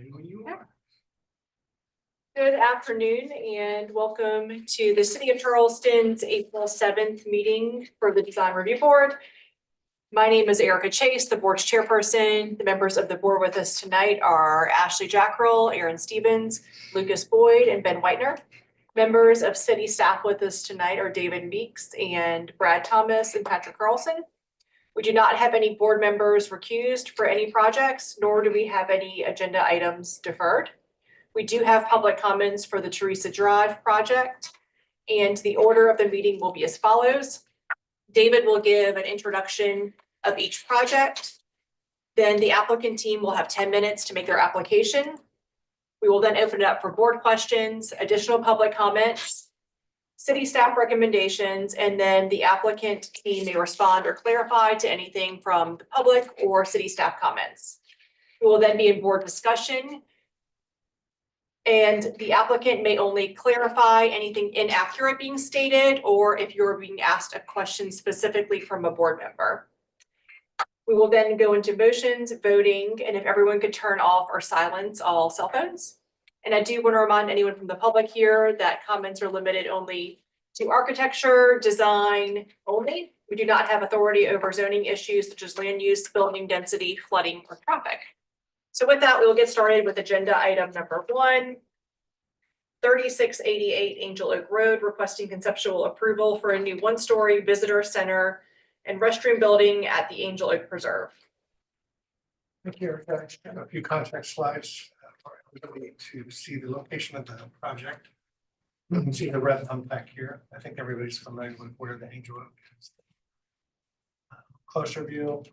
Ready when you are. Good afternoon and welcome to the City of Charleston's April 7th meeting for the Design Review Board. My name is Erica Chase, the board's chairperson. The members of the board with us tonight are Ashley Jackrell, Aaron Stevens, Lucas Boyd, and Ben Whitener. Members of city staff with us tonight are David Meeks and Brad Thomas and Patrick Carlson. We do not have any board members recused for any projects, nor do we have any agenda items deferred. We do have public comments for the Teresa Drive project, and the order of the meeting will be as follows. David will give an introduction of each project. Then the applicant team will have 10 minutes to make their application. We will then open it up for board questions, additional public comments, city staff recommendations, and then the applicant team may respond or clarify to anything from the public or city staff comments. We will then be in board discussion, and the applicant may only clarify anything inaccurate being stated, or if you're being asked a question specifically from a board member. We will then go into motions, voting, and if everyone could turn off or silence all cell phones. And I do want to remind anyone from the public here that comments are limited only to architecture, design only. We do not have authority over zoning issues such as land use, building density, flooding, or traffic. So with that, we will get started with agenda item number 1. 3688 Angel Oak Road, requesting conceptual approval for a new one-story visitor center and restroom building at the Angel Oak Preserve. Thank you, Erica. I have a few contact slides for everybody to see the location of the project. You can see the red thumb back here. I think everybody's familiar with where the Angel Oak is. Closer view.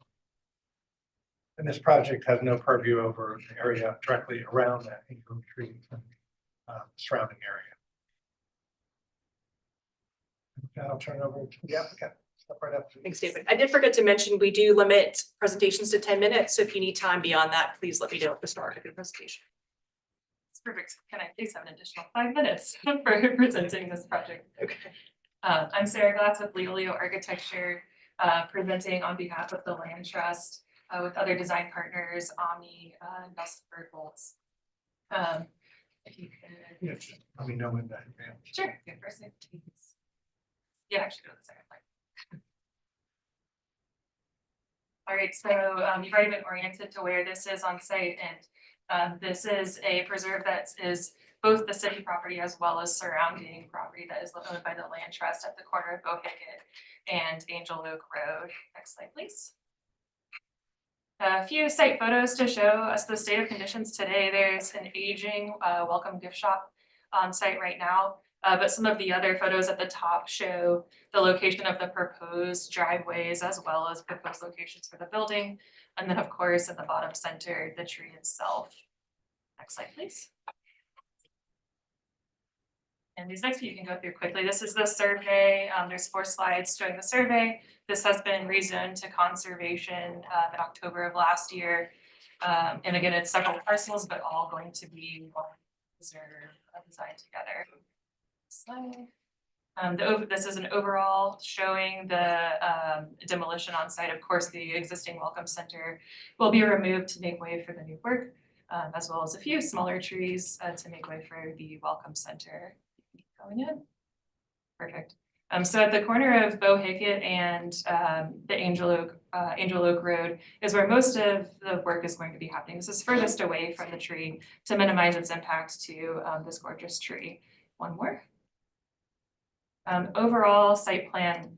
And this project has no purview over the area directly around that Angel Oak tree and surrounding area. Okay, I'll turn it over to the applicant. Step right up. Thanks, David. I did forget to mention, we do limit presentations to 10 minutes. So if you need time beyond that, please let me know at the start of your presentation. It's perfect. Can I please have an additional 5 minutes for presenting this project? Okay. I'm Sarah Glatz with Leo Architecture, presenting on behalf of the Land Trust with other design partners, Omni, and Vesper Bolts. If you could. Yeah, let me know when that. Sure. Good first name, please. Yeah, actually go to the second slide. All right, so you've already been oriented to where this is on site, and this is a preserve that is both the city property as well as surrounding property that is owned by the Land Trust at the corner of Bohicket and Angel Oak Road. Next slide, please. A few site photos to show us the state of conditions today. There's an aging welcome gift shop on site right now, but some of the other photos at the top show the location of the proposed driveways as well as proposed locations for the building. And then of course, in the bottom center, the tree itself. Next slide, please. And these next few you can go through quickly. This is the survey. There's 4 slides showing the survey. This has been rezoned to conservation in October of last year. And again, it's several parcels, but all going to be one preserve designed together. Slide. This is an overall showing the demolition on site. Of course, the existing welcome center will be removed to make way for the new work, as well as a few smaller trees to make way for the welcome center. Going in. Perfect. So at the corner of Bohicket and the Angel Oak Road is where most of the work is going to be happening. This is furthest away from the tree to minimize its impact to this gorgeous tree. One more. Overall site plan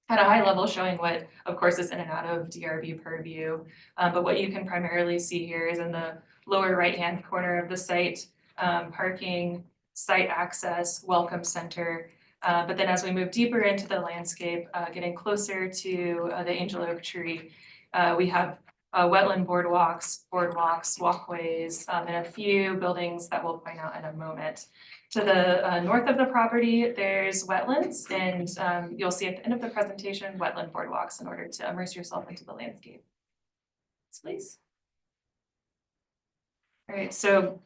at a high level showing what, of course, is in and out of DRB purview. But what you can primarily see here is in the lower right-hand corner of the site, parking, site access, welcome center. But then as we move deeper into the landscape, getting closer to the Angel Oak tree, we have wetland boardwalks, walkways, and a few buildings that we'll point out in a moment. To the north of the property, there's wetlands, and you'll see at the end of the presentation, wetland boardwalks in order to immerse yourself into the landscape. Please. All right, so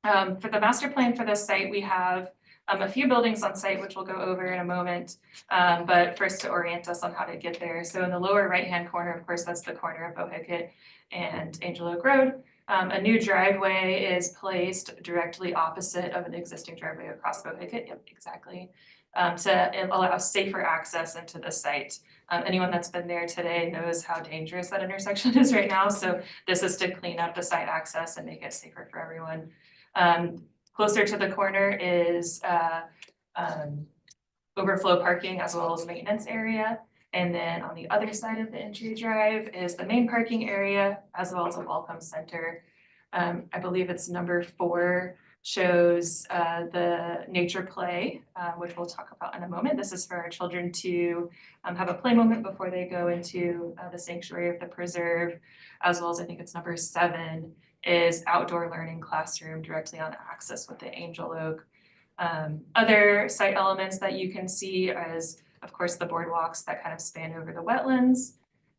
for the master plan for this site, we have a few buildings on site, which we'll go over in a moment, but first to orient us on how to get there. So in the lower right-hand corner, of course, that's the corner of Bohicket and Angel Oak Road. A new driveway is placed directly opposite of an existing driveway across Bohicket. Yep, exactly. To allow safer access into the site. Anyone that's been there today knows how dangerous that intersection is right now. So this is to clean up the site access and make it safer for everyone. Closer to the corner is overflow parking as well as maintenance area. And then on the other side of the entry drive is the main parking area as well as a welcome center. I believe it's number 4 shows the nature play, which we'll talk about in a moment. This is for our children to have a play moment before they go into the sanctuary of the preserve, as well as I think it's number 7 is outdoor learning classroom directly on access with the Angel Oak. Other site elements that you can see is, of course, the boardwalks that kind of span over the wetlands.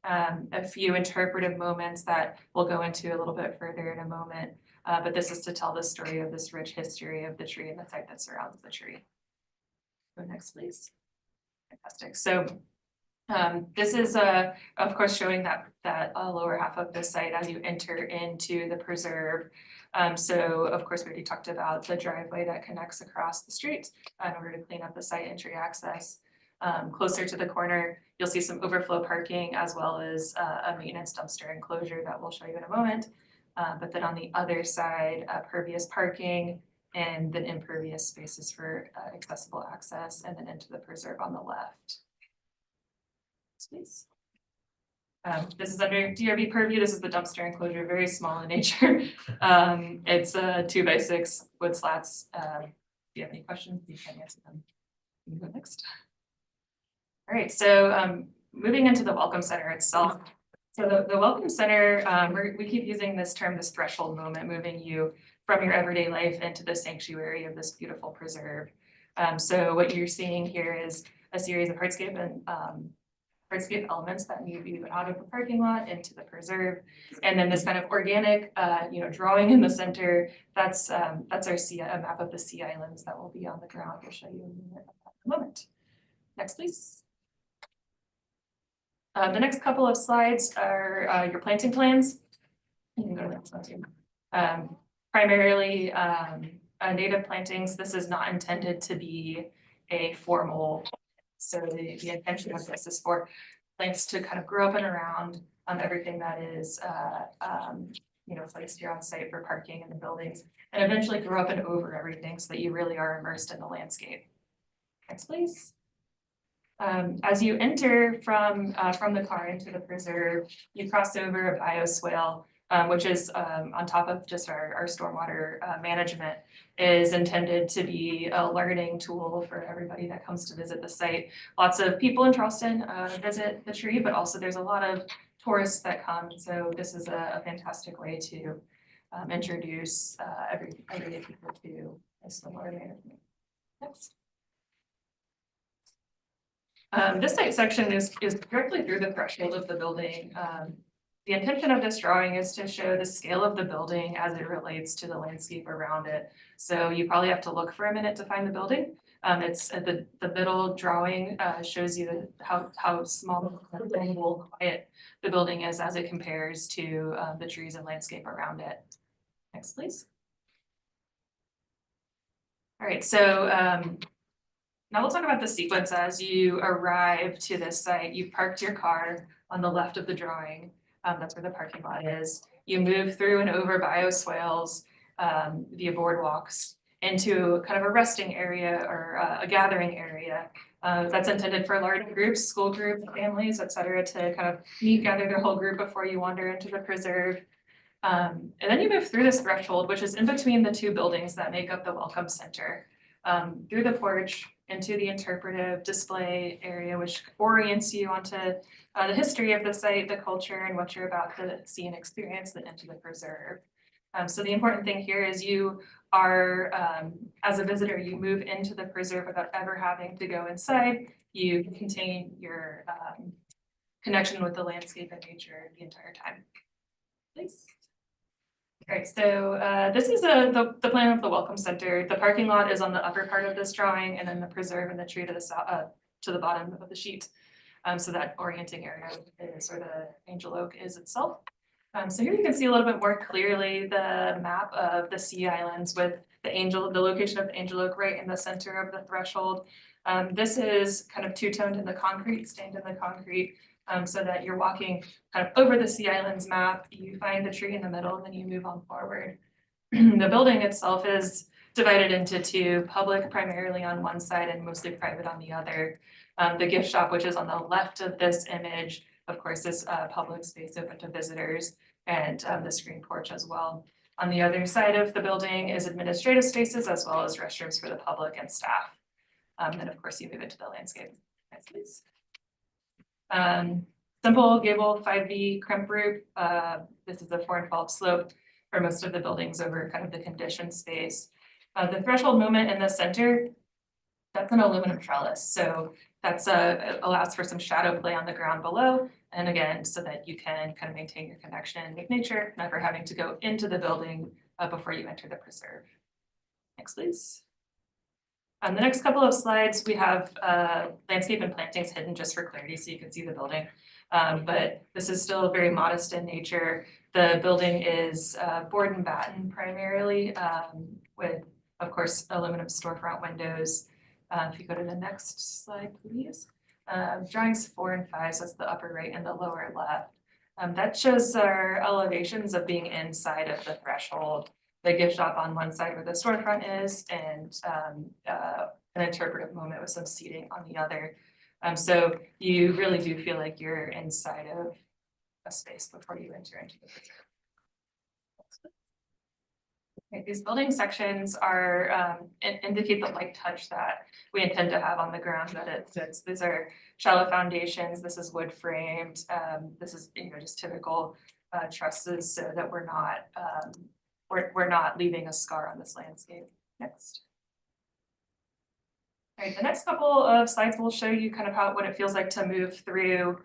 A few interpretive moments that we'll go into a little bit further in a moment. But this is to tell the story of this rich history of the tree and the site that surrounds the tree. Go next, please. Fantastic. So this is, of course, showing that lower half of the site as you enter into the preserve. So, of course, we already talked about the driveway that connects across the street in order to clean up the site entry access. Closer to the corner, you'll see some overflow parking as well as a maintenance dumpster enclosure that we'll show you in a moment. But then on the other side, pervious parking and then impervious spaces for accessible access, and then into the preserve on the left. Please. This is under DRB purview. This is the dumpster enclosure, very small in nature. It's a 2x6 wood slats. If you have any questions, you can answer them. You can go next. All right, so moving into the Welcome Center itself. So the Welcome Center, we keep using this term, this threshold moment, moving you from your everyday life into the sanctuary of this beautiful preserve. So what you're seeing here is a series of hardscape and hardscape elements that move you out of the parking lot into the preserve. And then this kind of organic, drawing in the center, that's our a map of the sea islands that will be on the ground. We'll show you in a moment. Next, please. The next couple of slides are your planting plans. You can go to the next one too. Primarily native plantings. This is not intended to be a formal. So the intention of this is for plants to kind of grow up and around everything that is placed here on site for parking in the buildings, and eventually grow up and over everything so that you really are immersed in the landscape. Next, please. As you enter from the car into the preserve, you cross over a bioswale, which is on top of just our stormwater management, is intended to be a learning tool for everybody that comes to visit the site. Lots of people in Charleston visit the tree, but also there's a lot of tourists that come. So this is a fantastic way to introduce everyday people to stormwater management. Next. This site section is directly through the threshold of the building. The intention of this drawing is to show the scale of the building as it relates to the landscape around it. So you probably have to look for a minute to find the building. It's the middle drawing shows you how small and quiet the building is as it compares to the trees and landscape around it. Next, please. All right, so now we'll talk about the sequence as you arrive to this site. You've parked your car on the left of the drawing. That's where the parking lot is. You move through and over bioswales via boardwalks into kind of a resting area or a gathering area that's intended for large groups, school groups, families, et cetera, to kind of gather their whole group before you wander into the preserve. And then you move through this threshold, which is in between the two buildings that make up the Welcome Center, through the porch into the interpretive display area, which orients you onto the history of the site, the culture, and what you're about to see and experience, then into the preserve. So the important thing here is you are, as a visitor, you move into the preserve without ever having to go inside. You contain your connection with the landscape and nature the entire time. Please. All right, so this is the plan of the Welcome Center. The parking lot is on the upper part of this drawing, and then the preserve and the tree to the south, to the bottom of the sheet. So that orienting area is where the Angel Oak is itself. So here you can see a little bit more clearly the map of the sea islands with the location of the Angel Oak right in the center of the threshold. This is kind of two-toned in the concrete, stained in the concrete, so that you're walking kind of over the sea islands map, you find the tree in the middle, and then you move on forward. The building itself is divided into two, public primarily on one side and mostly private on the other. The gift shop, which is on the left of this image, of course, is a public space open to visitors, and the screen porch as well. On the other side of the building is administrative spaces as well as restrooms for the public and staff. And of course, you move into the landscape. Next, please. Simple gable 5V crimp roof. This is a 4-12 slope for most of the buildings over kind of the conditioned space. The threshold movement in the center, that's an aluminum trellis. So that's allows for some shadow play on the ground below. And again, so that you can kind of maintain your connection with nature, never having to go into the building before you enter the preserve. Next, please. On the next couple of slides, we have landscape and plantings hidden just for clarity so you can see the building. But this is still very modest in nature. The building is board and batten primarily, with, of course, aluminum storefront windows. If you go to the next slide, please. Drawings 4 and 5, so that's the upper right and the lower left. That shows our elevations of being inside of the threshold. The gift shop on one side where the storefront is, and an interpretive moment with some seating on the other. So you really do feel like you're inside of a space before you enter into the preserve. Okay, these building sections are indicate the light touch that we intend to have on the ground that it sits. These are shallow foundations. This is wood framed. This is just typical trusses, so that we're not leaving a scar on this landscape. Next. All right, the next couple of slides will show you kind of what it feels like to move through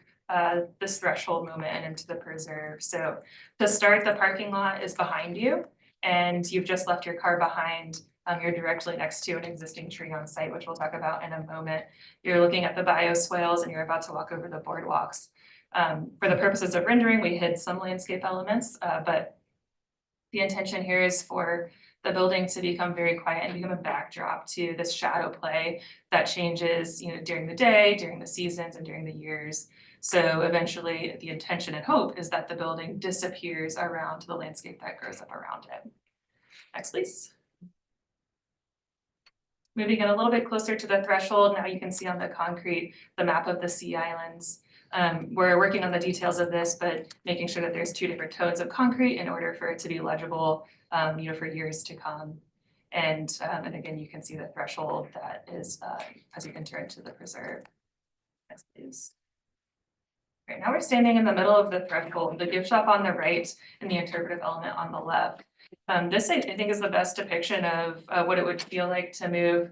this threshold moment and into the preserve. So to start, the parking lot is behind you, and you've just left your car behind. You're directly next to an existing tree on site, which we'll talk about in a moment. You're looking at the bioswales and you're about to walk over the boardwalks. For the purposes of rendering, we hid some landscape elements, but the intention here is for the building to become very quiet and become a backdrop to this shadow play that changes, during the day, during the seasons, and during the years. So eventually, the intention and hope is that the building disappears around the landscape that grows up around it. Next, please. Moving in a little bit closer to the threshold, now you can see on the concrete the map of the sea islands. We're working on the details of this, but making sure that there's 2 different tones of concrete in order for it to be legible, for years to come. And again, you can see the threshold that is as you enter into the preserve. Next, please. Right now we're standing in the middle of the threshold, the gift shop on the right and the interpretive element on the left. This I think is the best depiction of what it would feel like to move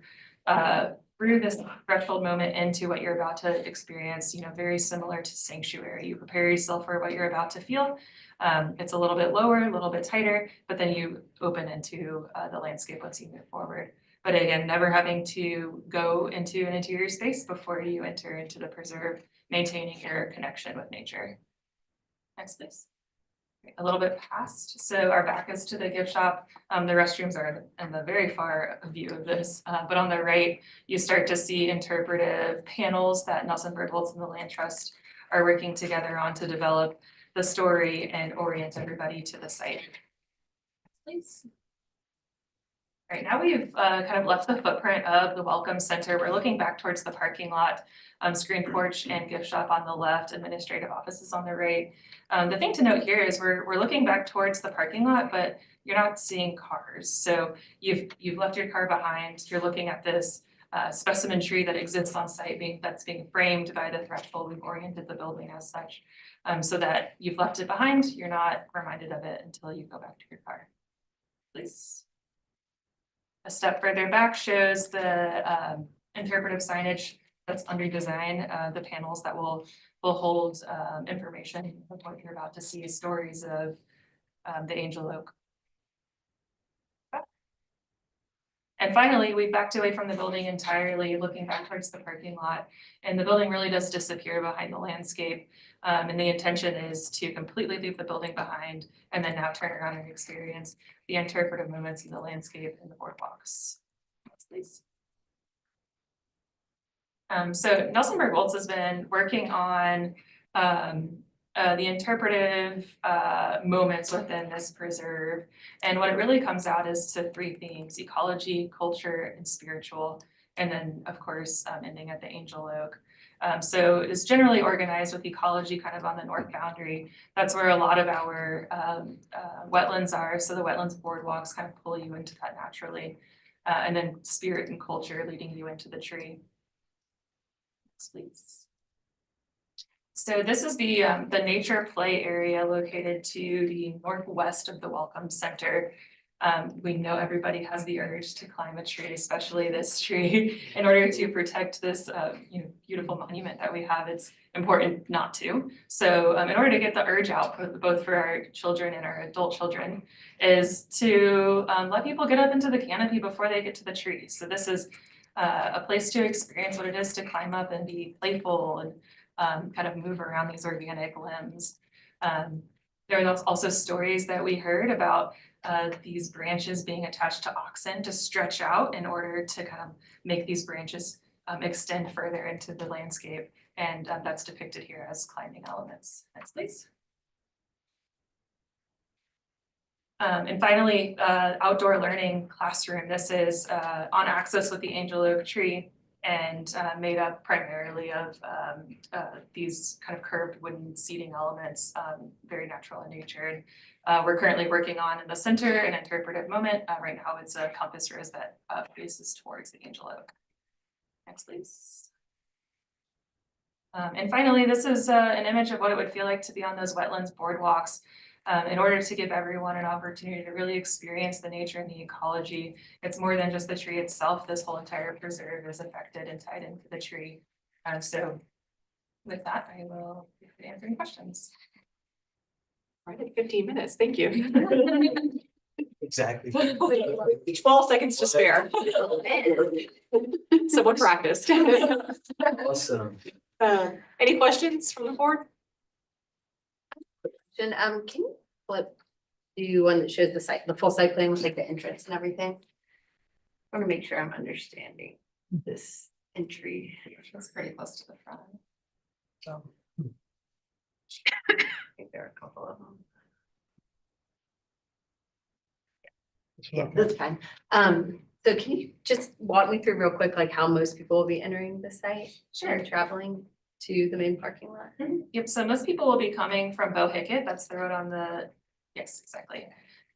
through this threshold moment into what you're about to experience, very similar to sanctuary. You prepare yourself for what you're about to feel. It's a little bit lower, a little bit tighter, but then you open into the landscape once you move forward. But again, never having to go into an interior space before you enter into the preserve, maintaining your connection with nature. Next, please. A little bit past, so our back is to the gift shop. The restrooms are in the very far view of this, but on the right, you start to see interpretive panels that Nelson Bertholtz and the Land Trust are working together on to develop the story and orient everybody to the site. Please. Right now we've kind of left the footprint of the Welcome Center. We're looking back towards the parking lot, screen porch and gift shop on the left, administrative offices on the right. The thing to note here is we're looking back towards the parking lot, but you're not seeing cars. So you've left your car behind. You're looking at this specimen tree that exists on site that's being framed by the threshold. We've oriented the building as such, so that you've left it behind. You're not reminded of it until you go back to your car. Please. A step further back shows the interpretive signage that's under design, the panels that will hold information of what you're about to see, stories of the Angel Oak. And finally, we backed away from the building entirely, looking back towards the parking lot. And the building really does disappear behind the landscape. And the intention is to completely leave the building behind and then now turn around and experience the interpretive moments in the landscape and the boardwalks. Next, please. So Nelson Bergholtz has been working on the interpretive moments within this preserve. And what it really comes out is to three themes: ecology, culture, and spiritual. And then, of course, ending at the Angel Oak. So it's generally organized with ecology kind of on the north boundary. That's where a lot of our wetlands are. So the wetlands boardwalks kind of pull you into that naturally. And then spirit and culture leading you into the tree. Next, please. So this is the nature play area located to the northwest of the Welcome Center. We know everybody has the urge to climb a tree, especially this tree. In order to protect this beautiful monument that we have, it's important not to. So in order to get the urge out, both for our children and our adult children, is to let people get up into the canopy before they get to the tree. So this is a place to experience what it is to climb up and be playful and kind of move around these organic limbs. There are also stories that we heard about these branches being attached to oxen to stretch out in order to kind of make these branches extend further into the landscape. And that's depicted here as climbing elements. Next, please. And finally, outdoor learning classroom. This is on axis with the Angel Oak tree and made up primarily of these kind of curved wooden seating elements, very natural in nature. We're currently working on in the center an interpretive moment. Right now it's a compass rose that faces towards the Angel Oak. Next, please. And finally, this is an image of what it would feel like to be on those wetlands boardwalks. In order to give everyone an opportunity to really experience the nature and the ecology. It's more than just the tree itself. This whole entire preserve is affected and tied into the tree. So with that, I will answer any questions. Right at 15 minutes, thank you. Exactly. 12 seconds to spare. Someone practiced. Awesome. Any questions from the board? Can you flip to one that shows the site, the full site plan with like the entrance and everything? I want to make sure I'm understanding this entry. It's pretty close to the front. I think there are a couple of them. Yeah, that's fine. So can you just walk me through real quick, like how most people will be entering the site? Sure. And traveling to the main parking lot? Yep, so most people will be coming from Bohicket, that's the road on the, yes, exactly.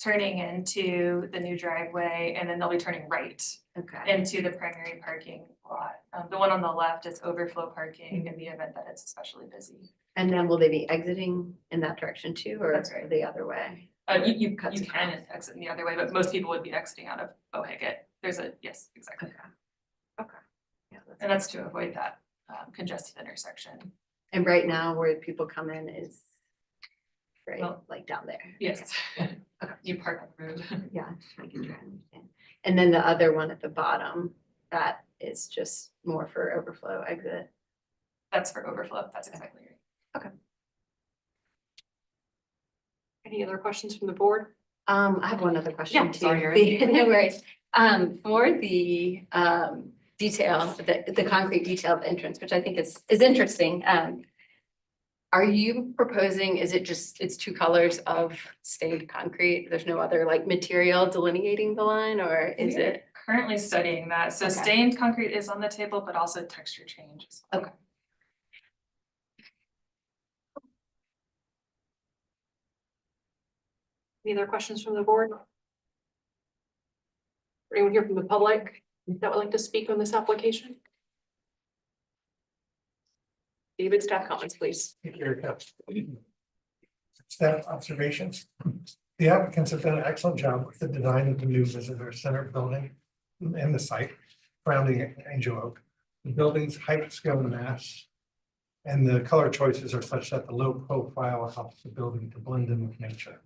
Turning into the new driveway, and then they'll be turning right Okay. into the primary parking lot. The one on the left is overflow parking in the event that it's especially busy. And then will they be exiting in that direction too, or That's right. the other way? You Cuts can across. exit in the other way, but most people would be exiting out of Bohicket. There's a, yes, exactly. Okay. Yeah, And that's to avoid that congested intersection. and right now where people come in is right, Well, like down there. Yes, Okay. you park on the road. Yeah, I can try and understand. And then the other one at the bottom, that is just more for overflow exit. That's for overflow, that's exactly right. Any other questions from the board? I have one other question Yeah, too. sorry, Erin. No worries. For the detail, the concrete detail of the entrance, which I think is interesting. Are you proposing, is it just, it's two colors of stained concrete? There's no other like material delineating the line, or is We're it? currently studying that. So Okay. stained concrete is on the table, but also texture change. Okay. Any other questions from the board? Anyone here from the public that would like to speak on this application? David, staff comments, please. Thank you, Erica. Staff observations. The applicants have done an excellent job with the design of the new visitor center building and the site surrounding Angel Oak. The building's height, scale, and mass, and the color choices are such that the low profile helps the building to blend in with nature.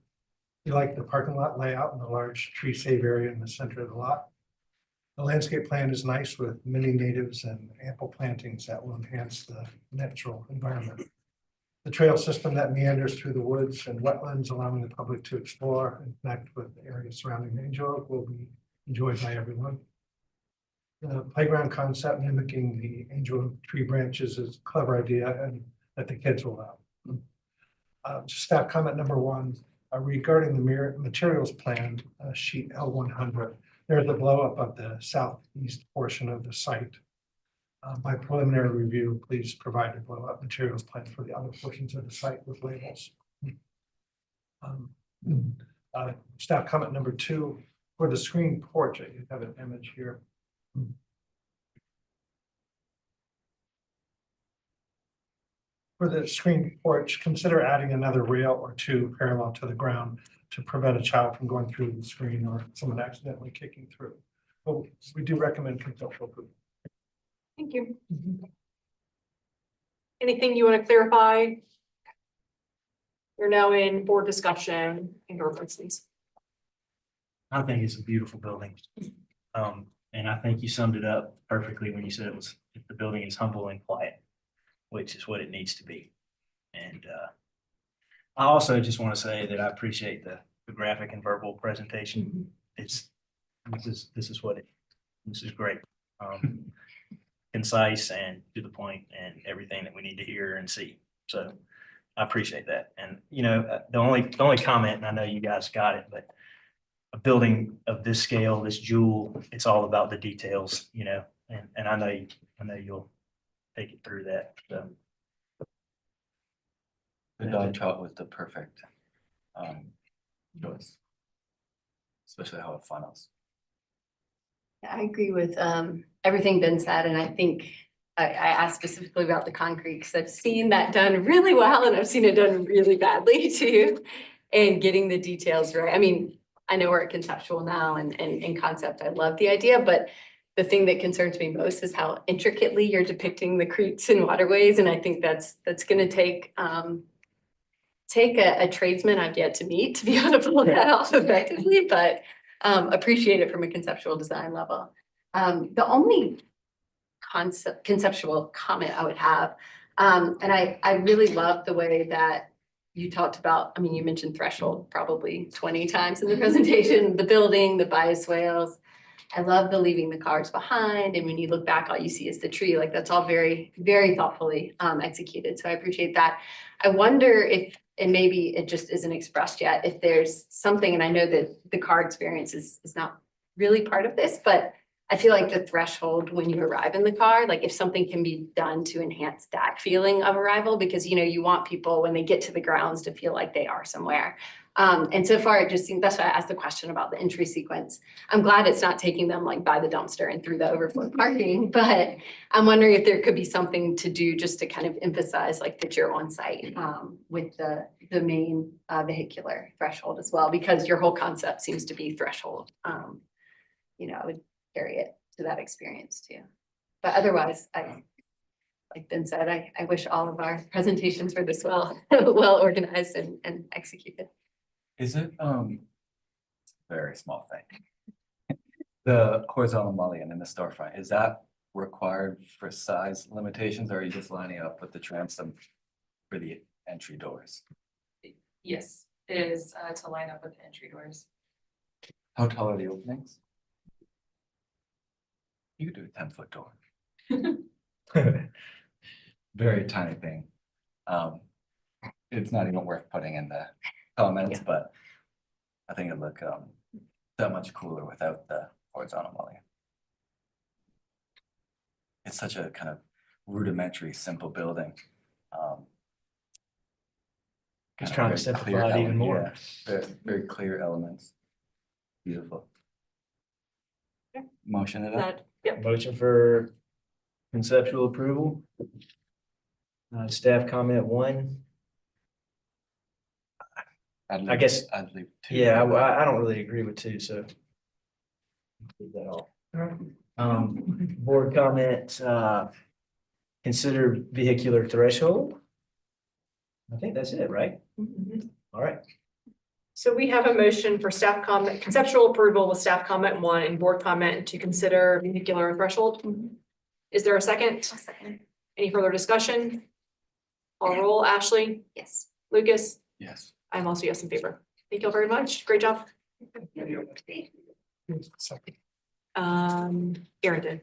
We like the parking lot layout and the large tree save area in the center of the lot. The landscape plan is nice with many natives and ample plantings that will enhance the natural environment. The trail system that meanders through the woods and wetlands, allowing the public to explore and connect with the area surrounding Angel Oak, will be enjoyed by everyone. The playground concept mimicking the Angel Oak tree branches is a clever idea and that the kids will love. Staff comment number one, regarding the materials plan, sheet L100. There's a blow up of the southeast portion of the site. By preliminary review, please provide a blow up materials plan for the other portions of the site with labels. Staff comment number two, for the screen porch, you have an image here. For the screen porch, consider adding another rail or two parallel to the ground to prevent a child from going through the screen or someone accidentally kicking through. But we do recommend conceptual approval. Thank you. Anything you want to clarify? We're now in board discussion and your please. I think it's a beautiful building. And I think you summed it up perfectly when you said the building is humble and quiet, which is what it needs to be. And I also just want to say that I appreciate the graphic and verbal presentation. This is great. Concise and to the point and everything that we need to hear and see. So I appreciate that. And the only comment, and I know you guys got it, but a building of this scale, this jewel, it's all about the details, and I know you'll take it through that. So. The dog trot was the perfect choice, especially how it funnels. I agree with everything Ben said, and I think I asked specifically about the concrete because I've seen that done really well and I've seen it done really badly too. And getting the details right. I mean, I know we're at conceptual now and in concept, I love the idea, but the thing that concerns me most is how intricately you're depicting the creeks and waterways. And I think that's gonna take a tradesman I've yet to meet to be able to pull that off effectively, but appreciate it from a conceptual design level. The only conceptual comment I would have, and I really love the way that you talked about, I mean, you mentioned threshold probably 20 times in the presentation, the building, the bioswales. I love the leaving the cars behind. And when you look back, all you see is the tree. Like that's all very, very thoughtfully executed. So I appreciate that. I wonder if, and maybe it just isn't expressed yet, if there's something, and I know that the car experience is not really part of this, but I feel like the threshold when you arrive in the car, like if something can be done to enhance that feeling of arrival, because you want people when they get to the grounds to feel like they are somewhere. And so far it just seems, that's why I asked the question about the entry sequence. I'm glad it's not taking them like by the dumpster and through the overflow parking, but I'm wondering if there could be something to do just to kind of emphasize like that you're on site with the main vehicular threshold as well, because your whole concept seems to be threshold. I would carry it to that experience too. But otherwise, like Ben said, I wish all of our presentations were this well organized and executed. Is it very small thing? The horizontal mullion in the storefront, is that required for size limitations, or are you just lining up with the transom for the entry doors? Yes, it is to line up with the entry doors. How tall are the openings? You could do a 10-foot door. Very tiny thing. It's not even worth putting in the comments, but I think it'd look that much cooler without the horizontal mullion. It's such a kind of rudimentary, simple building. Just kind trying of to very simplify clear it even more. yeah, very, very clear elements. Beautiful. Motion it up. Motion for conceptual approval. Staff comment one. I guess- I'd leave two. Yeah, I don't really agree with two, so. Leave that off. Board comment, consider vehicular threshold. I think that's it, right? All right. So we have a motion for staff comment, conceptual approval with staff comment 1 and board comment to consider vehicular threshold. Is there a second? Any further discussion? Call roll, Ashley, Yes. Lucas, Yes. I'm also yes in favor. Thank you all very much. Great job. Second. Aaron.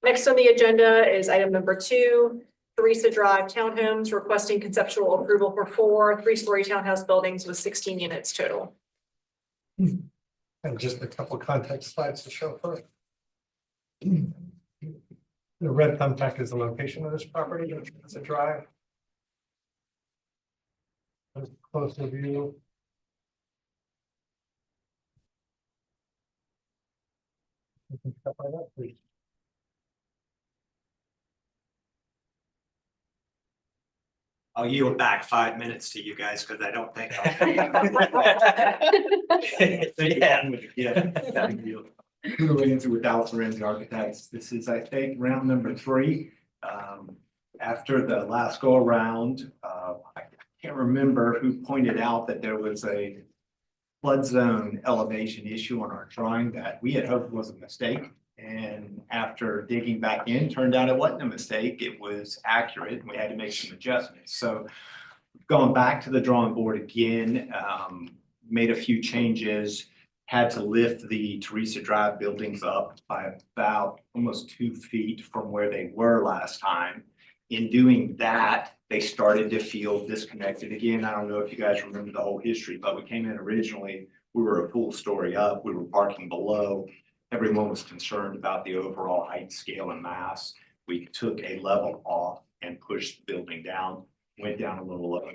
Next on the agenda is item number 2, Teresa Drive Townhomes, requesting conceptual approval for 4 3-story townhouse buildings with 16 units total. And just a couple of context slides to show first. The red thumbtack is the location of this property. It's a drive. Closer view. You can step right up, please. I'll yield back 5 minutes to you guys because I don't think. Drew Ramsey with Dallas Ramsey Architects. This is, I think, round number 3. After the last go around, I can't remember who pointed out that there was a flood zone elevation issue on our drawing that we had hoped was a mistake. And after digging back in, turned out it wasn't a mistake. It was accurate. We had to make some adjustments. So going back to the drawing board again, made a few changes, had to lift the Teresa Drive buildings up by about almost 2 feet from where they were last time. In doing that, they started to feel disconnected again. I don't know if you guys remember the whole history, but we came in originally, we were a full story up, we were parking below. Everyone was concerned about the overall height, scale, and mass. We took a level off and pushed the building down, went down a little low,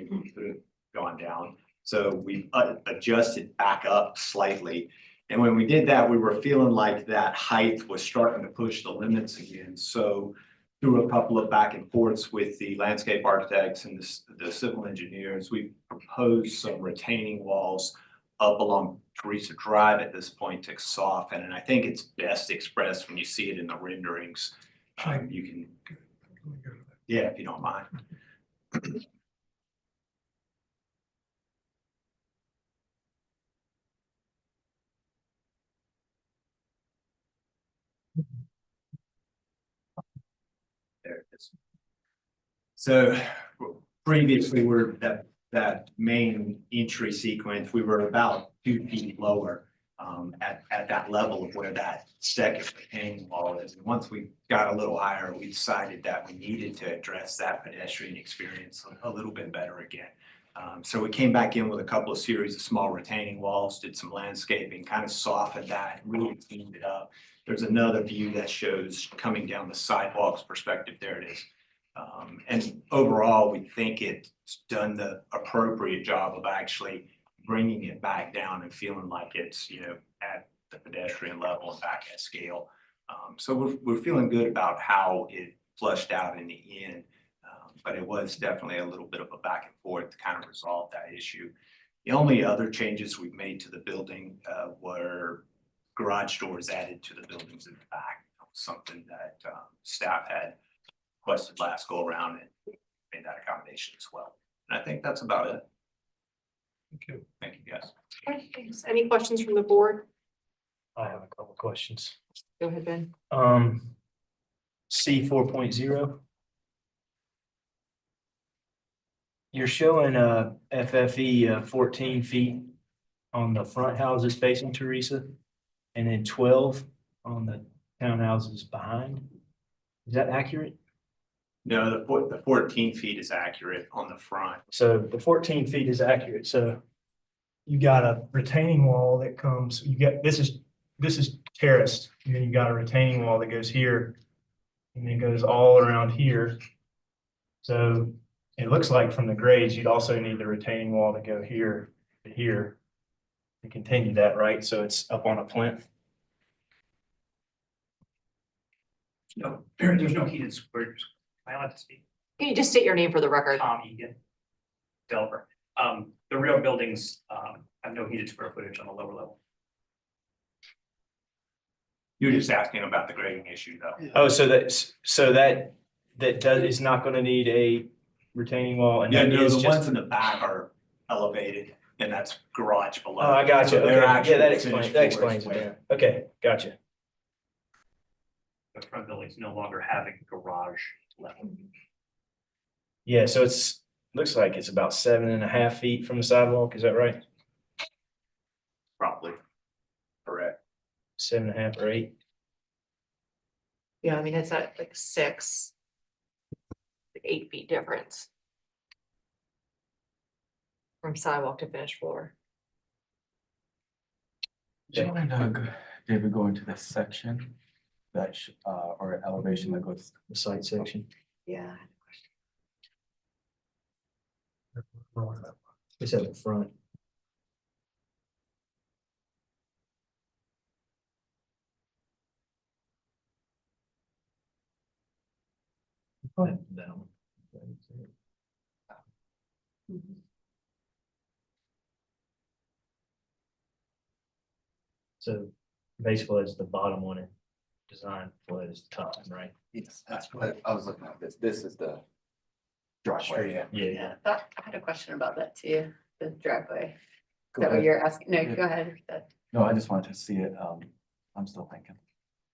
gone down. So we adjusted back up slightly. And when we did that, we were feeling like that height was starting to push the limits again. So through a couple of back and forths with the landscape architects and the civil engineers, we proposed some retaining walls up along Teresa Drive at this point to soften. And I think it's best expressed when you see it in the renderings. You can, yeah, if you don't mind. There it is. So previously that main entry sequence, we were about 2 feet lower at that level of where that second retaining wall is. And once we got a little higher, we decided that we needed to address that pedestrian experience a little bit better again. So we came back in with a couple of series of small retaining walls, did some landscaping, kind of softened that, really cleaned it up. There's another view that shows coming down the sidewalks perspective. There it is. And overall, we think it's done the appropriate job of actually bringing it back down and feeling like it's, you know, at the pedestrian level and back at scale. So we're feeling good about how it flushed out in the end. But it was definitely a little bit of a back and forth to kind of resolve that issue. The only other changes we've made to the building were garage doors added to the buildings in the back. Something that staff had requested last go around and made that accommodation as well. And I think that's about it. Thank you. Thank you, guys. Okay, thanks. Any questions from the board? I have a couple questions. Go ahead, Ben. C 4.0. You're showing a FFE 14 feet on the front houses facing Teresa and then 12 on the townhouses behind. Is that accurate? No, the 14 feet is accurate on the front. So the 14 feet is accurate. So you got a retaining wall that comes, you get, this is terraced, and then you got a retaining wall that goes here and then goes all around here. So it looks like from the grades, you'd also need the retaining wall to go here to here to continue that, right? So it's up on a plinth. No, there's no heated squares. I like to speak. Can you just state your name for the record? Tom Egan, developer. The real buildings have no heated square footage on the lower level. You're just asking about the grading issue though. Oh, so that is not going to need a retaining wall. And Yeah, that no, is the just, ones in the back are elevated. and that's garage below. Oh, I got you. So Okay, their yeah, actual that finished explains, floor is it. where- Then. Okay, gotcha. The front building's no longer having garage level. Yeah, so looks like it's about 7.5 feet from the sidewalk. Is that right? Probably. Correct. 7.5 or 8? Yeah, I mean, it's at like 8 feet difference. From sidewalk to finished floor. Do you mind, David, go into this section that, or elevation that goes, The site section. Yeah. It's at the front. Down. So basically, it's the bottom one in design flood is the top, right? yes, that's what I was looking at this. This is the driveway. Yeah, yeah. I had a question about that too, the driveway. Is Go that what ahead. you're asking? No, Yeah. go ahead. No, I just wanted to see it. I'm still thinking.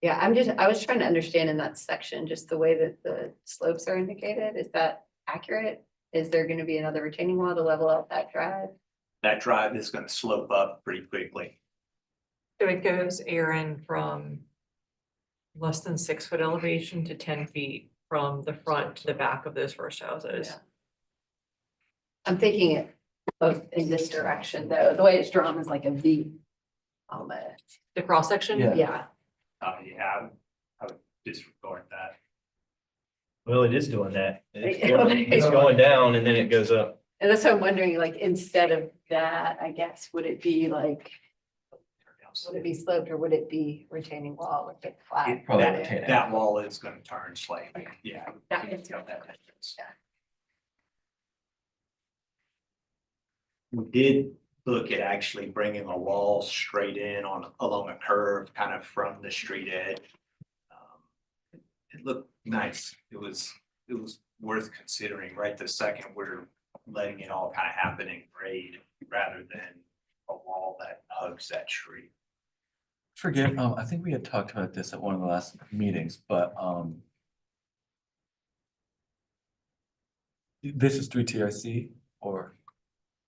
Yeah, I was trying to understand in that section, just the way that the slopes are indicated. Is that accurate? Is there gonna be another retaining wall to level out that drive? That drive is gonna slope up pretty quickly. So it goes, Aaron, from less than 6 foot elevation to 10 feet from the front to the back of those first houses. Yeah. I'm thinking it of in this direction, though. The way it's drawn is like a V. Almost. The cross section? Yeah. Yeah, Yeah, I would disregard that. Well, it is doing that. It's Yeah. going down and then it goes up. and that's what I'm wondering, like, instead of that, I guess, would it be like, would it be sloped or would it be retaining wall with it flat? Probably That, retaining. that wall is gonna turn slightly, yeah. That answers my That question. difference. We did look at actually bringing a wall straight in along a curve, kind of from the street edge. It looked nice. It was worth considering, right? The second we're letting it all kind of happen in grade rather than a wall that hugs that tree. Forget, I think we had talked about this at one of the last meetings, but, this is 3 TRC or,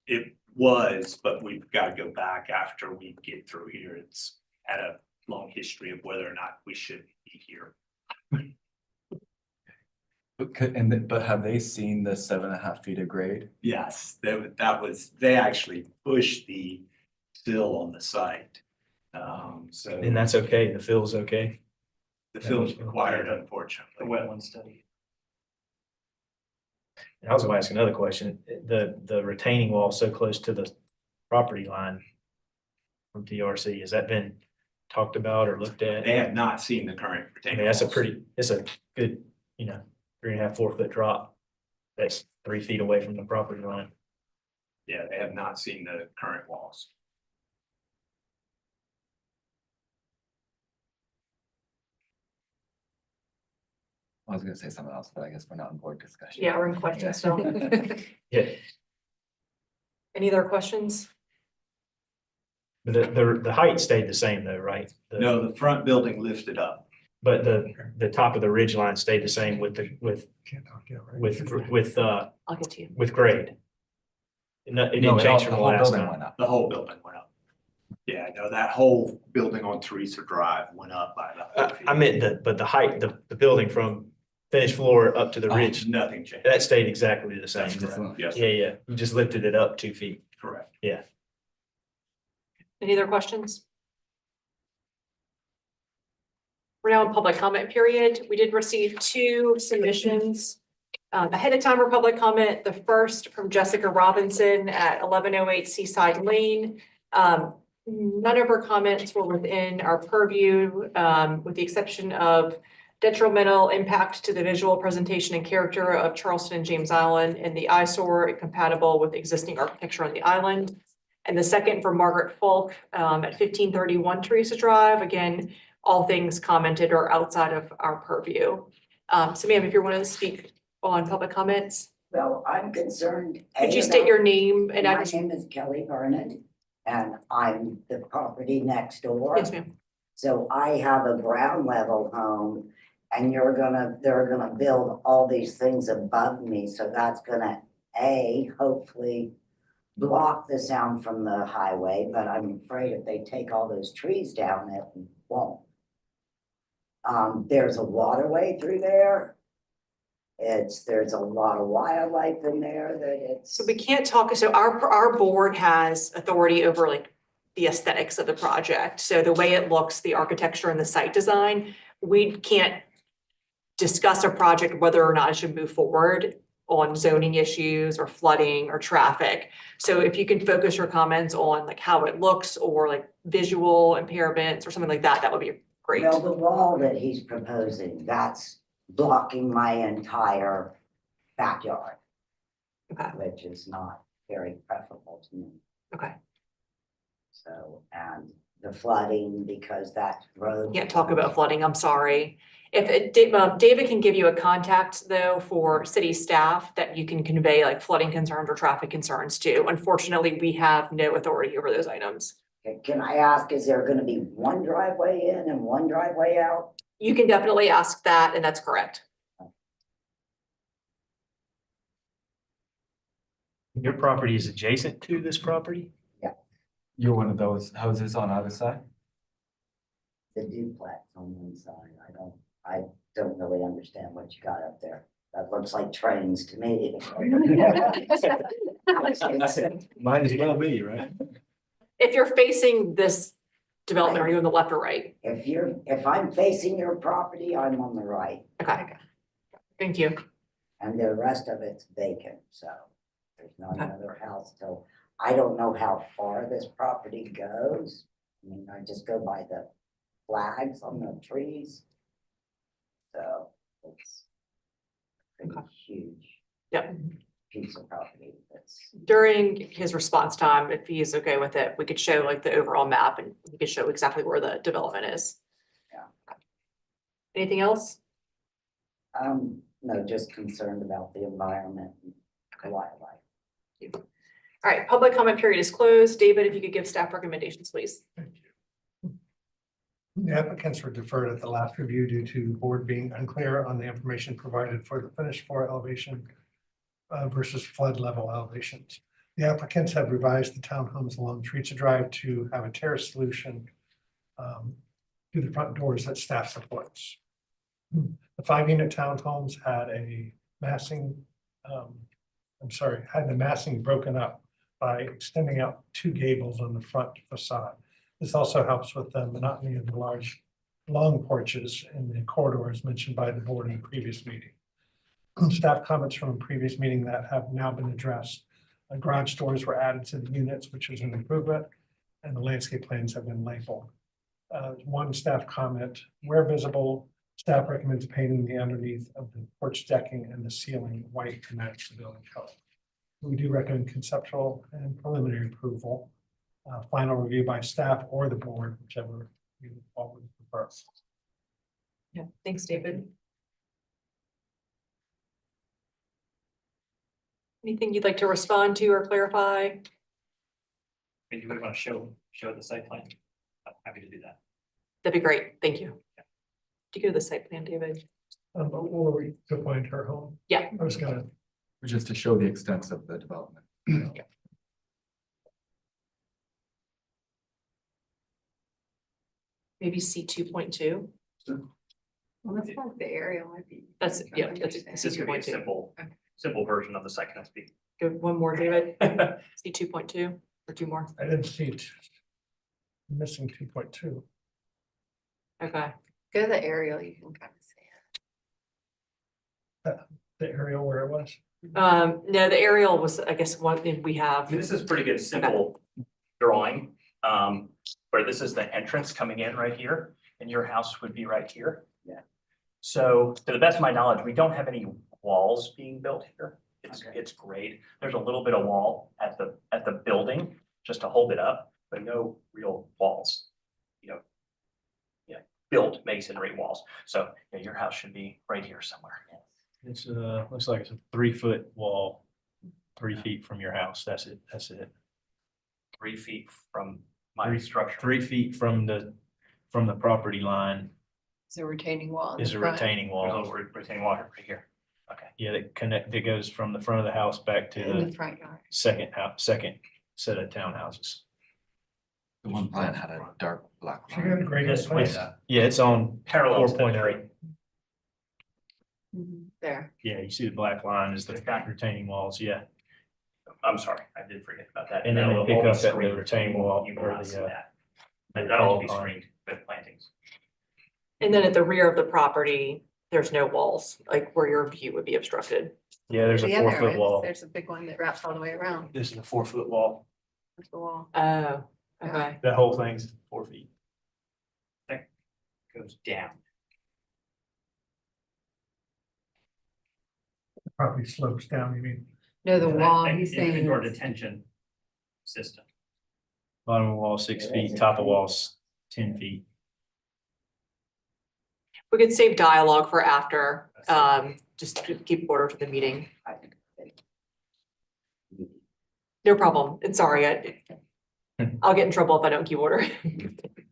It was, but we've got to go back after we get through here. It's had a long history of whether or not we should be here. but have they seen the 7.5 feet of grade? Yes, they actually pushed the fill on the site. So And that's okay. The fill's okay. the fill's required, The unfortunately. wetland study. And I was gonna ask another question. The retaining wall so close to the property line from TRC, has that been talked about or looked at? They have not seen the current I retaining mean, that's a walls. it's a good, 3.5, 4 foot drop. That's 3 feet away from the property line. Yeah, they have not seen the current walls. I was gonna say something else, but I guess we're not in board discussion. Yeah, we're in questions still. Yeah, Any other questions? but the height stayed the same though, right? No, the front building lifted up. But the top of the ridge line stayed the same with Can't talk yet, right? I'll get to you. with grade. It No, didn't change the from whole last building time. went up. The whole building went up. Yeah, no, that whole building on Teresa Drive went up by about 4 feet. I meant but the height, the building from finished floor up to the Oh. ridge, Nothing changed. that stayed exactly the same. That's correct. Yes, Yeah, yeah, you just lifted it up 2 feet. correct. Any other questions? We're now in public comment period. We did receive 2 submissions ahead of time for public comment. The first from Jessica Robinson at 1108 Seaside Lane. None of her comments were within our purview, with the exception of detrimental impact to the visual presentation and character of Charleston and James Island and the eyesore incompatible with existing architecture on the island. And the second from Margaret Folk at 1531 Teresa Drive. Again, all things commented are outside of our purview. So ma'am, if you want to speak on public comments. Well, I'm concerned. Could you state your name and My address? name is Kelly Vernon, and I'm the property next door. Yes, ma'am. So I have a ground level home, and they're gonna build all these things above me, so that's gonna, hopefully block the sound from the highway, but I'm afraid if they take all those trees down, it won't. There's a waterway through there. There's a lot of wildlife in there that it's. So we can't talk, so our board has authority over like the aesthetics of the project. So the way it looks, the architecture and the site design, we can't discuss a project whether or not it should move forward on zoning issues or flooding or traffic. So if you can focus your comments on like how it looks or like visual impairments or something like that, that would be great. Well, the wall that he's proposing, that's blocking my entire backyard. Okay. Which is not very preferable to me. Okay, So, and the flooding, because that road. can't talk about flooding, I'm sorry. If David can give you a contact though for city staff that you can convey like flooding concerns or traffic concerns to. Unfortunately, we have no authority over those items. Can I ask, is there gonna be one driveway in and one driveway out? You can definitely ask that, and that's correct. Your property is adjacent to this property? You're one of those houses on either side? The duplex on one side, I don't really understand what you got up there. That looks like trains to me. Might as well be, right? If you're facing this development, are you on the left or right? If I'm facing your property, I'm on the right, Okay. Thank you. and the rest of it's vacant, so there's no Okay. other house, so I don't know how far this property goes. I mean, I just go by the flags on the trees. So it's a pretty huge. Yep. Piece of property that's. During his response time, if he is okay with it, we could show like the overall map and we could show exactly where the development is. Yeah. Anything else? No, just concerned about the environment and wildlife. All right, public comment period is closed. David, if you could give staff recommendations, please. Thank you. The applicants were deferred at the last review due to the board being unclear on the information provided for the finished floor elevation versus flood level elevations. The applicants have revised the townhomes along Teresa Drive to have a terrace solution to the front doors that staff supports. The 5-unit townhomes had a massing, had the massing broken up by extending out 2 gables on the front facade. This also helps with the monotony of the large, long porches in the corridors mentioned by the board in the previous meeting. Staff comments from a previous meeting that have now been addressed. Garage doors were added to the units, which is an improvement, and the landscape plans have been labeled. One staff comment, where visible, staff recommends painting the underneath of the porch decking and the ceiling white to match the building color. We do recommend conceptual and preliminary approval, final review by staff or the board, whichever you all would prefer. Yeah, thanks, David. Anything you'd like to respond to or clarify? If you would want to show the site plan, I'm happy to do that. That'd be great. Thank you. Do you go to the site plan, David? Or we could find her home. Yeah. I was gonna. Just to show the extent of the development. Maybe C 2.2. Well, that's not the aerial might be. That's, yeah, that's This is gonna be a 2.2. simple version of the site can speak. Go one more, David. C 2.2 or 2 more. I didn't see it. Missing 2.2. Okay. Go to the aerial, you can kind of see it. The aerial where it was. No, the aerial was, I guess, one thing we have. This is pretty good, simple drawing, where this is the entrance coming in right here, and your house would be right here. Yeah. So to the best of my knowledge, we don't have any walls being built here. Okay. It's great. There's a little bit of wall at the building just to hold it up, but no real walls. Built masonry walls. So yeah, your house should be right here somewhere. It's looks like it's a 3-foot wall, 3 feet from your house. That's it. 3 feet from my Three- structure. 3 feet from the property line It's a retaining wall. in is the a front. retaining There's a wall. little retaining water right here. Okay. Yeah, that goes from the front of the house back to In the the front yard. second set of townhouses. The one plan had a dark black So you're line. in great This way, place. Yeah, it's on Parallels to the 4.0. tree. There. Yeah, you see the black line is the retaining walls, yeah. I'm sorry, I did forget about that. And then they That'll pick all be up at the screened. retaining wall You will or not see the, that. And that'll be screened with plantings. And then at the rear of the property, there's no walls, like where your view would be obstructed. yeah, there's a The other 4-foot is- wall. There's a big one that wraps all the way around. This is a 4-foot wall. That's the wall. Oh, okay. That whole thing's 4 feet. Goes down. Probably slopes down, you mean? No, the wall, And he's saying. Indoor it's- detention system. Bottom of wall 6 feet, top of wall's 10 feet. We could save dialogue for after, just to keep order to the meeting. No problem. It's sorry. I'll get in trouble if I don't keep order.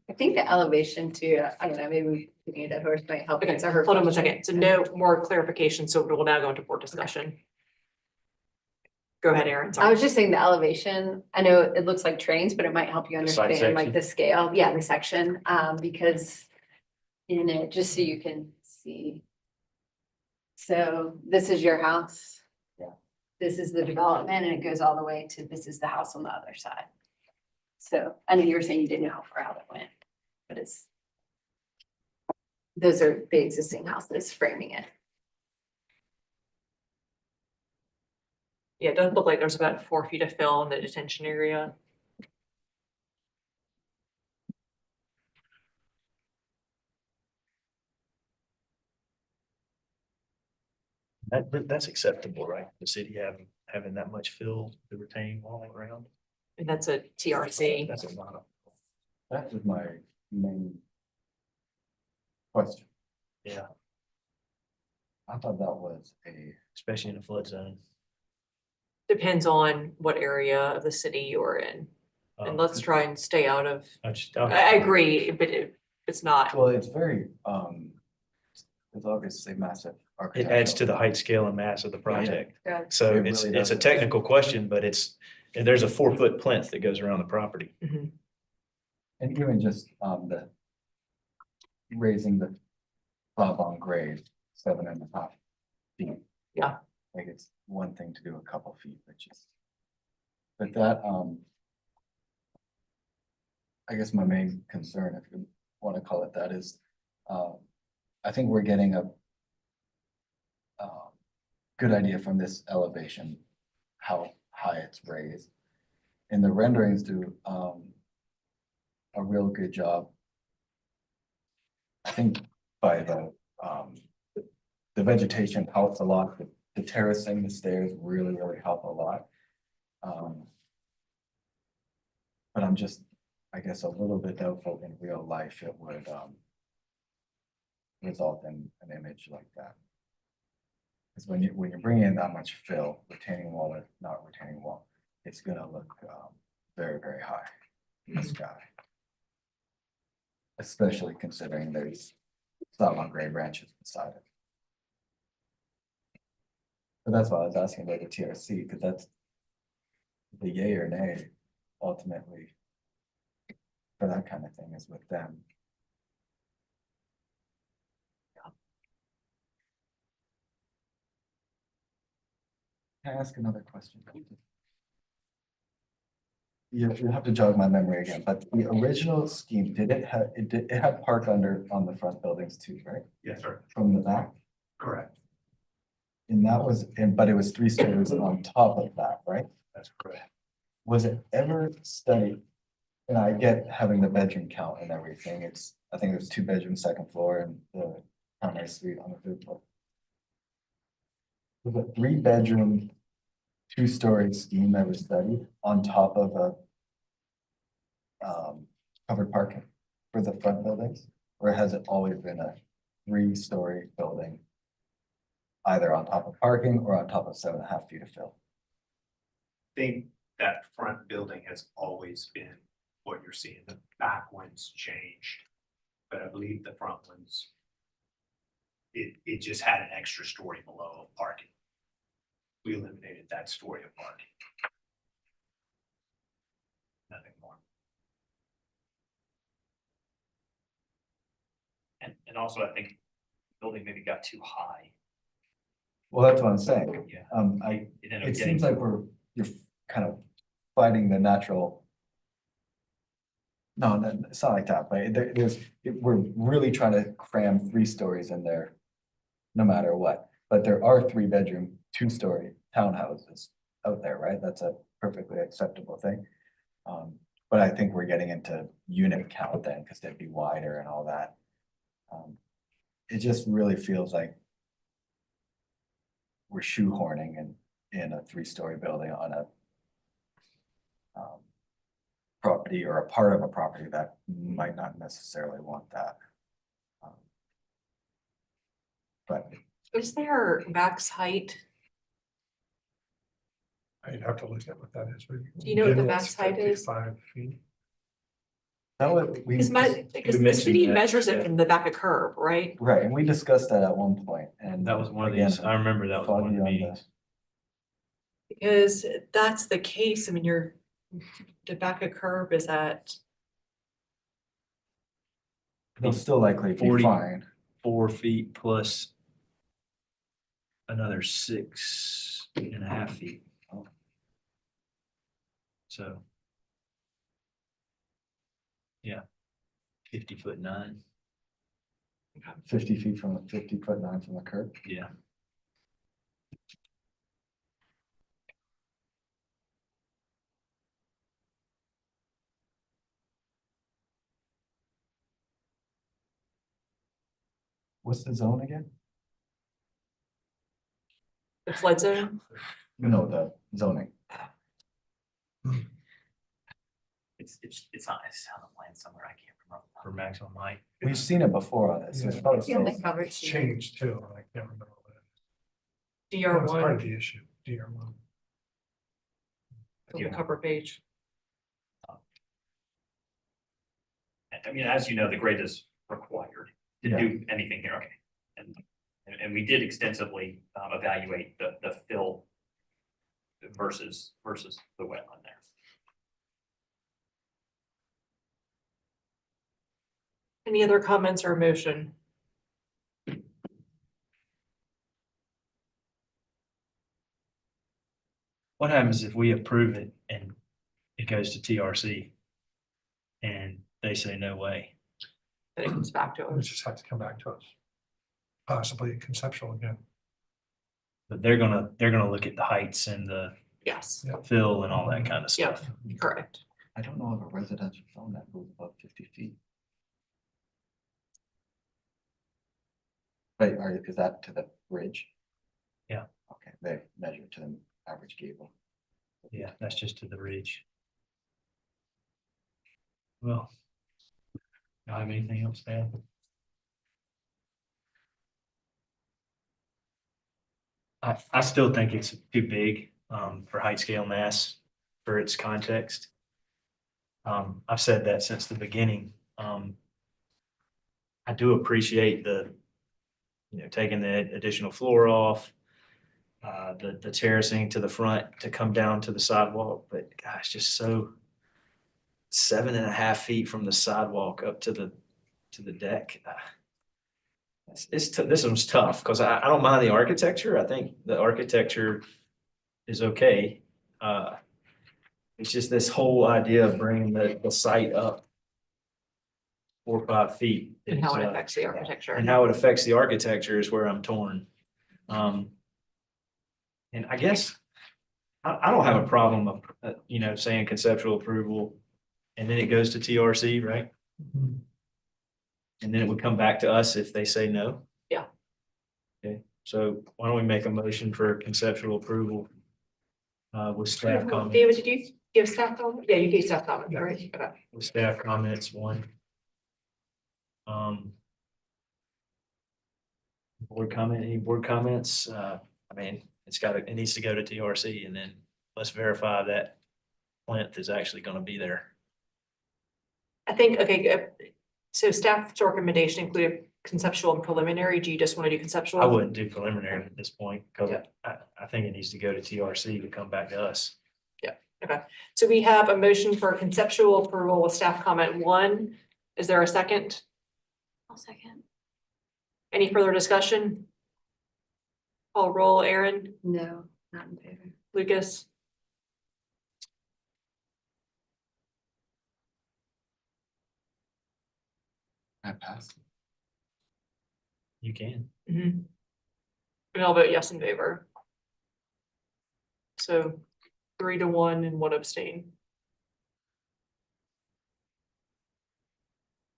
I think the elevation too, I don't know, maybe we need a horse might help Okay, answer her. hold on one question. second. So no more clarification. So we'll now go into board discussion. Go ahead, Erin. I Sorry. was just saying the elevation, I know it looks like trains, but it might help you The side understand like section. the scale, yeah, the section, because in it, just so you can see. So this is your house. Yeah. This is the development and it goes all the way to, this is the house on the other side. So I know you were saying you didn't know how far out it went, but it's. Those are the existing houses framing it. Yeah, it does look like there's about 4 feet of fill in the detention area. That's acceptable, right? The city having that much fill, the retaining wall around. And that's a TRC. That's a lot. That was my main question. Yeah, I thought that was a, especially in a flood zone. Depends on what area of the city you're in. And let's try and stay out of, I agree, but it's not. well, it's very, it's obviously massive. It adds to the height, scale and mass of the project. Yeah. So It it's really a does. technical question, but and there's a 4-foot plinth that goes around the property. Mhm. And even just the raising the slab on grade 7.5 feet. Yeah. Like it's one thing to do a couple feet, but that, I guess my main concern, if you want to call it that, is, I think we're getting a good idea from this elevation, how high it's raised. And the renderings do, a real good job. I think by the vegetation helps a lot, the terracing, the stairs really help a lot. But I'm just, I guess, a little bit doubtful in real life it would result in an image like that. Because when you're bringing in that much fill, retaining wall or not retaining wall, it's gonna look very high in the sky. Especially considering there's some on grade branches beside it. But that's why I was asking about the TRC, because that's the yay or nay ultimately for that kind of thing is with them. Can I ask another question? You have to jog my memory again, but the original scheme, did it have, it had park under on the front buildings too, right? Yes, sir. From the back? Correct. And that was, but it was 3 stories on top of that, right? That's correct. Was it ever studied? And I get having the bedroom count and everything, I think there's 2 bedrooms, 2nd floor and the primary suite on the 3rd floor. Was a 3-bedroom, 2-story scheme ever studied on top of a covered parking for the front buildings? Or has it always been a 3-story building either on top of parking or on top of 7.5 feet of fill. Think that front building has always been what you're seeing. The back ones changed. But I believe the front ones, it just had an extra story below of parking. We eliminated that story of parking. Nothing more. And also I think the building maybe got too high. Well, that's what I'm saying. Yeah. It ended up seems getting- like you're kind of fighting the natural. No, it's not like that, but we're really trying to cram 3 stories in there. No matter what, but there are 3-bedroom, 2-story townhouses out there, right? That's a perfectly acceptable thing. But I think we're getting into unit count then, because they'd be wider and all that. It just really feels like we're shoehorning in a 3-story building on a property or a part of a property that might not necessarily want that. But Is there max height? I'd have to look at what that is. Do you know what the Generally, max it's height is? 55 feet. that would, Because the mentioned city that, measures it yeah. from the back of curb, right? right, and we discussed that at one point, and That was one of again, these, I remember that was one of foggy the on the- meetings. Because that's the case, I mean, the back of curb is at, They'll still likely be 40. fine. 4 feet plus another 6.5 feet. So. Yeah. 50'9". 50 feet from 50'9" from the curb. Yeah. What's the zone again? the flood zone. No, the zoning. It's on the plan somewhere. I can't remember. For maximum height. We've seen it before on this. It's Yeah. probably Yeah, the still- coverage It's sheet. changed too. I can't remember what it is. DR That was part of one, the issue, DR1. the cover page. I mean, as you know, the grade is required to Yeah. do anything here, okay? And we did extensively evaluate the fill versus the wetland there. Any other comments or motion? What happens if we approve it and it goes to TRC? And they say no way? Then it comes back to It would us. just have to come back to us. Possibly conceptual again. But they're gonna look at the heights and the Yes, fill and all that kind of yeah, stuff. correct. I don't know of a residential zone that goes above 50 feet. Wait, is that to the bridge? Yeah. Okay, they measure to the average gable. Yeah, that's just to the ridge. Well. Do I have anything else to add? I still think it's too big for height scale mass for its context. I've said that since the beginning. I do appreciate taking the additional floor off, the terracing to the front to come down to the sidewalk, but gosh, just so 7.5 feet from the sidewalk up to the deck. This one's tough because I don't mind the architecture. I think the architecture is okay. It's just this whole idea of bringing the site up 4 or 5 feet. And how it is, affects the architecture. and how it affects the architecture is where I'm torn. And I guess I don't have a problem of, saying conceptual approval and then it goes to TRC, right? And then it would come back to us if they say no. Yeah. Okay, so why don't we make a motion for conceptual approval with staff comments, David, did you give staff comment? Yeah, you gave staff comment, right? Okay. with staff comments, one. Board comment, any board comments? I mean, it needs to go to TRC and then let's verify that plinth is actually gonna be there. I think, okay, so staff's recommendation included conceptual and preliminary. Do you just want to do conceptual? I wouldn't do preliminary at this point, because Yeah. I think it needs to go to TRC to come back to us. So we have a motion for conceptual approval with staff comment 1. Is there a second? I'll second. Any further discussion? Call roll, Aaron, No, not in favor. Lucas, I passed. You can. and I'll vote yes in favor. So 3-1 and 1 abstain.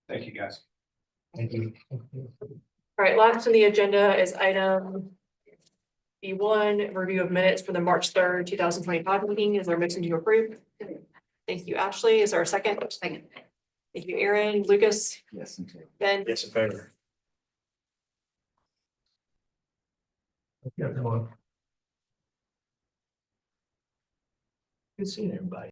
Thank you, guys. Thank you. All right, last on the agenda is item B1, review of minutes for the March 3rd, 2025 meeting. Is there a motion to approve? Thank you, Ashley. Is there a second? Second. Thank you, Aaron, Lucas, Yes, in favor. Ben. Yes, in favor. Yeah, come on. Good seeing everybody.